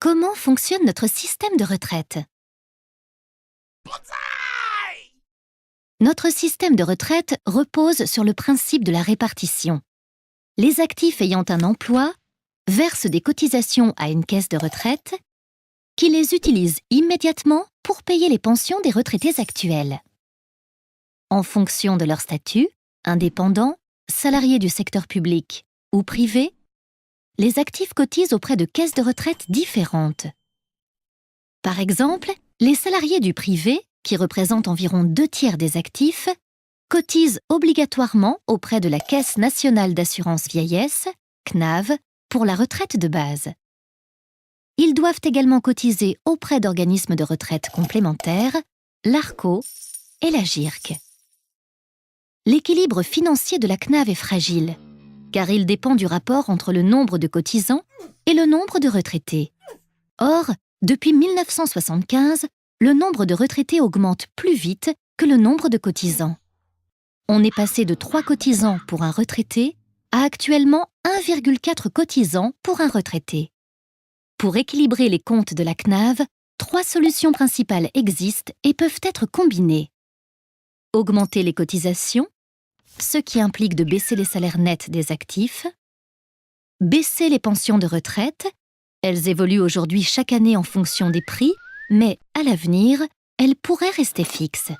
Comment fonctionne notre système de retraite? Notre système de retraite repose sur le principe de la répartition. Les actifs ayant un emploi versent des cotisations à une caisse de retraite qui les utilise immédiatement pour payer les pensions des retraités actuels. En fonction de leur statut, indépendants, salariés du secteur public ou privé, les actifs cotisent auprès de caisses de retraite différentes. Par exemple, les salariés du privé, qui représentent environ 2/3 des actifs, cotisent obligatoirement auprès de la Caisse nationale d'assurance vieillesse, CNAV, pour la retraite de base. Ils doivent également cotiser auprès d'organismes de retraite complémentaires, l'ARCO et la GIRC. L'équilibre financier de la CNAV est fragile, car il dépend du rapport entre le nombre de cotisants et le nombre de retraités. Or, depuis 1975, le nombre de retraités augmente plus vite que le nombre de cotisants. On est passé de 3 cotisants pour un retraité à actuellement 1,4 cotisants pour un retraité. Pour équilibrer les comptes de la CNAV, 3 solutions principales existent et peuvent être combinées. Augmenter les cotisations, ce qui implique de baisser les salaires nets des actifs. Baisser les pensions de retraite, elles évoluent aujourd'hui chaque année en fonction des prix, mais à l'avenir, elles pourraient rester fixes.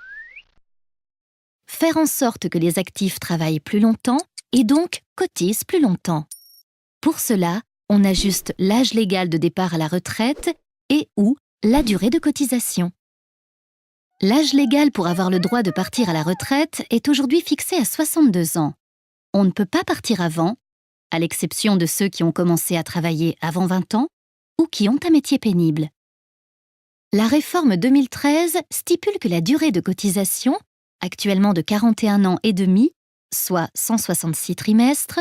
Faire en sorte que les actifs travaillent plus longtemps et donc cotisent plus longtemps. Pour cela, on ajuste l'âge légal de départ à la retraite et ou la durée de cotisation. L'âge légal pour avoir le droit de partir à la retraite est aujourd'hui fixé à 62 ans. On ne peut pas partir avant, à l'exception de ceux qui ont commencé à travailler avant 20 ans ou qui ont un métier pénible. La réforme 2013 stipule que la durée de cotisation, actuellement de 41 ans et demi, soit 166 trimestres,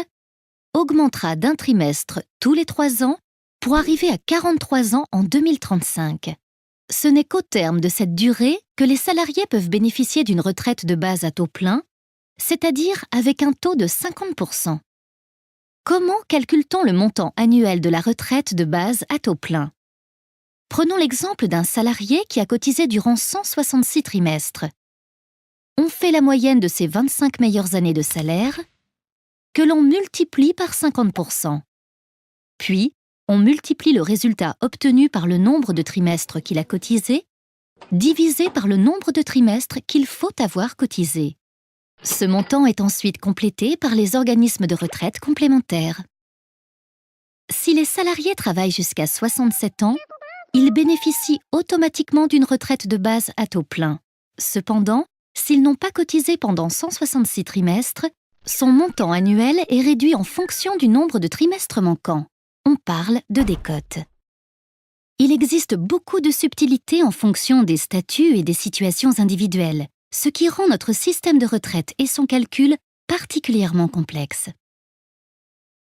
augmentera d'un trimestre tous les 3 ans pour arriver à 43 ans en 2035. Ce n'est qu'au terme de cette durée que les salariés peuvent bénéficier d'une retraite de base à taux plein, c'est-à-dire avec un taux de 50%. Comment calcule-t-on le montant annuel de la retraite de base à taux plein? Prenons l'exemple d'un salarié qui a cotisé durant 166 trimestres. On fait la moyenne de ses 25 meilleures années de salaire, que l'on multiplie par 50%. Puis, on multiplie le résultat obtenu par le nombre de trimestres qu'il a cotisé, divisé par le nombre de trimestres qu'il faut avoir cotisé. Ce montant est ensuite complété par les organismes de retraite complémentaires. Si les salariés travaillent jusqu'à 67 ans, ils bénéficient automatiquement d'une retraite de base à taux plein. Cependant, s'ils n'ont pas cotisé pendant 166 trimestres, son montant annuel est réduit en fonction du nombre de trimestres manquants. On parle de décote. Il existe beaucoup de subtilités en fonction des statuts et des situations individuelles, ce qui rend notre système de retraite et son calcul particulièrement complexe.